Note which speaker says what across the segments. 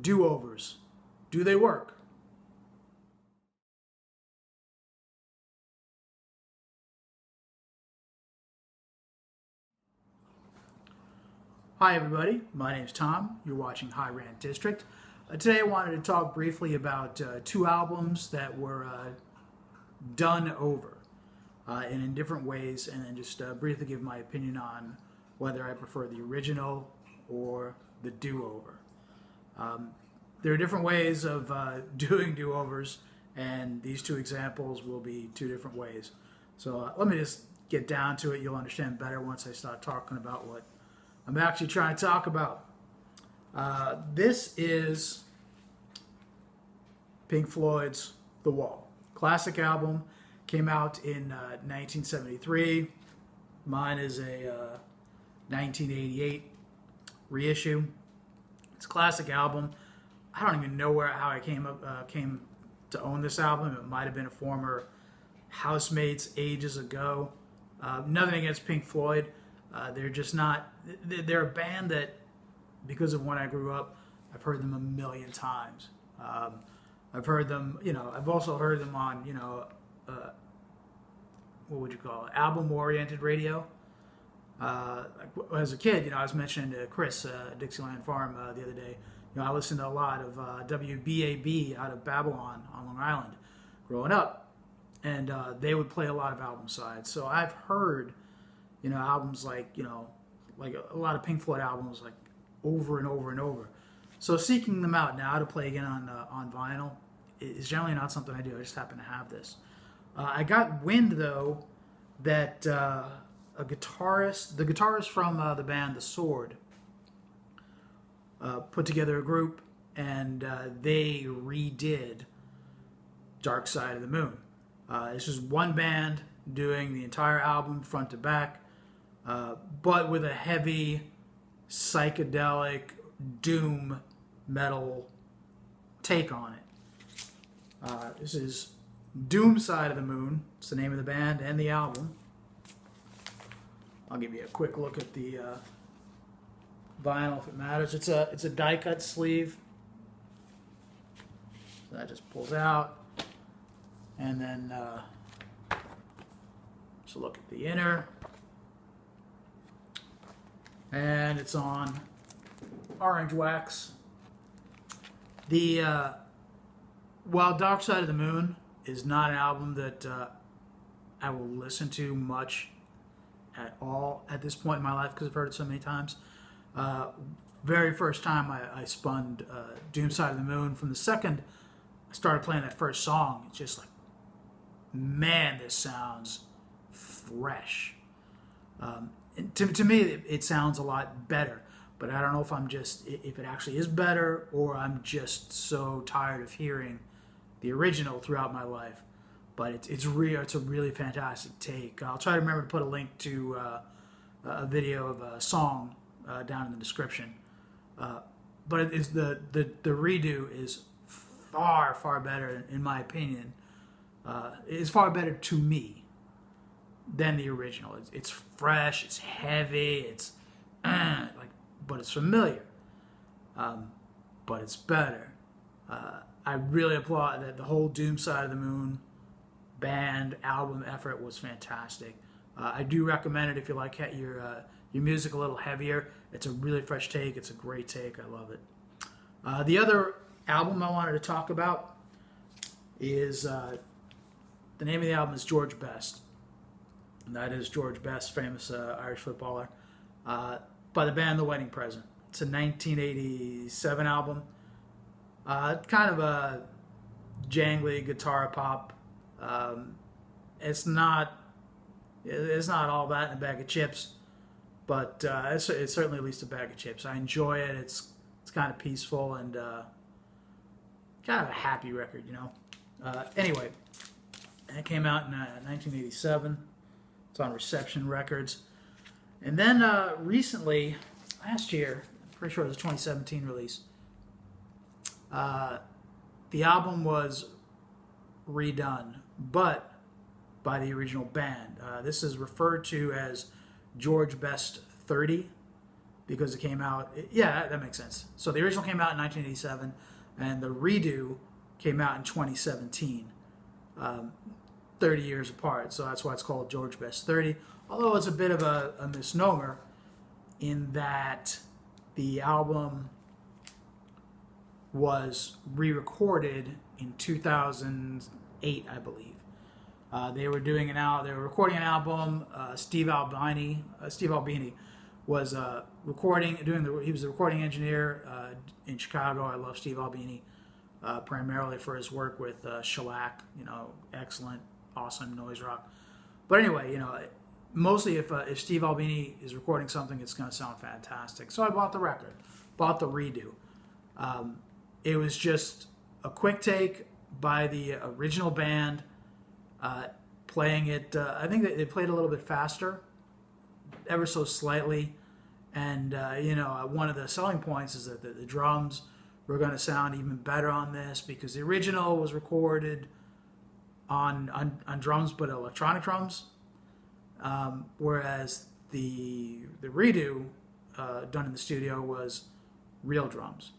Speaker 1: Do-overs. Do they work? Hi everybody, my name is Tom. You're watching High Rant District. Today I wanted to talk briefly about two albums that were done over and in different ways, and then just briefly give my opinion on whether I prefer the original or the do-over. There are different ways of doing do-overs, and these two examples will be two different ways. So let me just get down to it. You'll understand better once I start talking about what I'm actually trying to talk about. This is Pink Floyd's The Wall. Classic album, came out in 1973. Mine is a 1988 reissue. It's a classic album. I don't even know how I came to own this album. It might have been a former housemate's ages ago. Nothing against Pink Floyd. They're just not. They're a band that, because of when I grew up, I've heard them a million times. I've heard them. I've also heard them on what would you call it? Album-oriented radio. As a kid, I was mentioning to Chris Dixieland Farm the other day. I listened to a lot of WBAB out of Babylon on Long Island growing up, and they would play a lot of album sides. So I've heard, albums like a lot of Pink Floyd albums like over and over and over. So seeking them out now to play again on vinyl is generally not something I do. I just happen to have this. I got wind though that the guitarist from the band The Sword, put together a group, and they redid Dark Side of the Moon. This is one band doing the entire album front to back, but with a heavy psychedelic doom metal take on it. This is Doom Side of the Moon. It's the name of the band and the album. I'll give you a quick look at the vinyl if it matters. It's a die cut sleeve. So that just pulls out, and then just look at the inner, and it's on orange wax. While Dark Side of the Moon is not an album that I will listen to much at all at this point in my life because I've heard it so many times. Very first time I spun Doom Side of the Moon, from the second I started playing that first song, it's just like, man, this sounds fresh. To me, it sounds a lot better, but I don't know if it actually is better, or I'm just so tired of hearing the original throughout my life. But it's a really fantastic take. I'll try to remember to put a link to a video of a song down in the description. But it's the redo is far better, in my opinion. It's far better to me than the original. It's fresh, it's heavy, but it's familiar. But it's better. I really applaud that. The whole Doom Side of the Moon band album effort was fantastic. I do recommend it if you like your music a little heavier. It's a really fresh take. It's a great take. I love it. The other album I wanted to talk about is the name of the album is George Best, and that is George Best, famous Irish footballer, by the band The Wedding Present. It's a 1987 album. Kind of a jangly guitar pop. It's not all that in a bag of chips, but it's certainly at least a bag of chips. I enjoy it. It's kind of peaceful and kind of a happy record, Anyway, it came out in 1987. It's on Reception Records. And then recently, last year, I'm pretty sure it was a 2017 release, the album was redone, but by the original band. This is referred to as George Best 30. because it came out. Yeah, that makes sense. So the original came out in 1987, and the redo came out in 2017, 30 years apart. So that's why it's called George Best 30. Although it's a bit of a misnomer in that the album was re-recorded in 2008, I believe. They were recording an album. Steve Albini was he was the recording engineer in Chicago. I love Steve Albini primarily for his work with Shellac. Excellent, awesome noise rock. But anyway, mostly if Steve Albini is recording something, it's going to sound fantastic. So I bought the record, bought the redo. It was just a quick take by the original band, playing it. I think they played a little bit faster, ever so slightly. And, one of the selling points is that the drums were going to sound even better on this because the original was recorded on drums, but electronic drums. Whereas the redo done in the studio was real drums.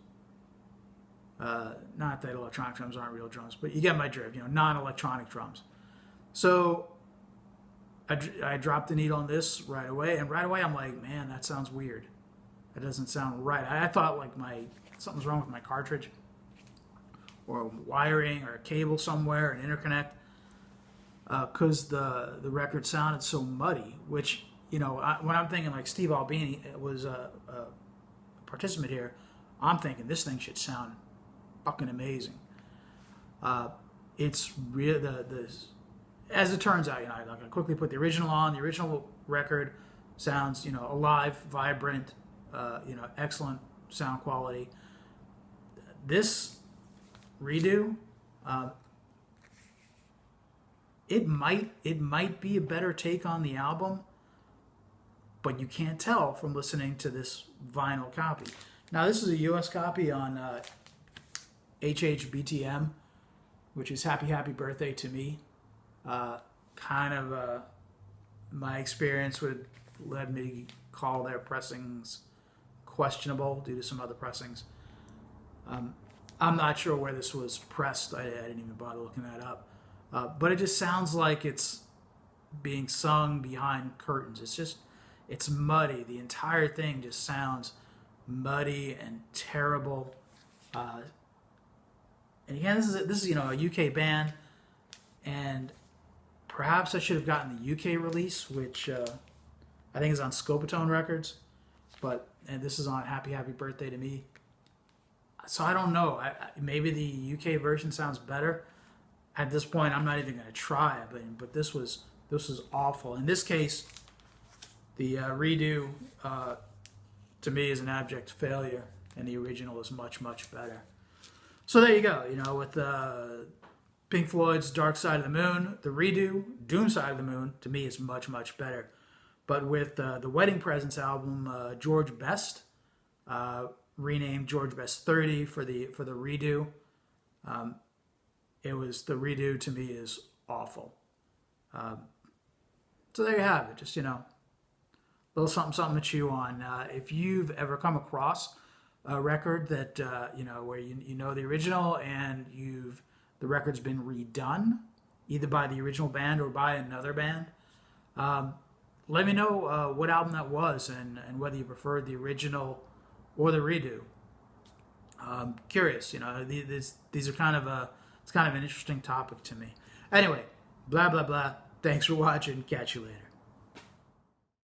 Speaker 1: Not that electronic drums aren't real drums, but you get my drift, non-electronic drums. So I dropped the needle on this right away, and right away I'm like, man, that sounds weird. That doesn't sound right. I thought like something's wrong with my cartridge, or wiring, or a cable somewhere, an interconnect, because the record sounded so muddy. Which when I'm thinking like Steve Albini was a participant here, I'm thinking this thing should sound fucking amazing. It's real. As it turns out, I quickly put the original on. The original record sounds, alive, vibrant, excellent sound quality. This redo, it might be a better take on the album, but you can't tell from listening to this vinyl copy. Now, this is a U.S. copy on HHBTM, which is Happy Birthday to Me. My experience would lead me to call their pressings questionable due to some other pressings. I'm not sure where this was pressed. I didn't even bother looking that up. But it just sounds like it's being sung behind curtains. It's muddy. The entire thing just sounds muddy and terrible. And again, this is a UK band, and perhaps I should have gotten the UK release, which I think is on Scopatone Records, and this is on Happy Birthday to Me. So I don't know. Maybe the UK version sounds better. At this point, I'm not even going to try it, but this was awful. In this case, the redo to me is an abject failure, and the original is much, much better. So there you go. With Pink Floyd's Dark Side of the Moon, the redo, Doom Side of the Moon, to me is much, much better. But with the Wedding Presents album, George Best, renamed George Best 30 for the redo, the redo to me is awful. So there you have it. Just, a little something to chew on. If you've ever come across a record that, where the original and the record's been redone, either by the original band or by another band, let me know what album that was and whether you preferred the original or the redo. Curious, these are kind of an interesting topic to me. Anyway, blah, blah, blah. Thanks for watching. Catch you later.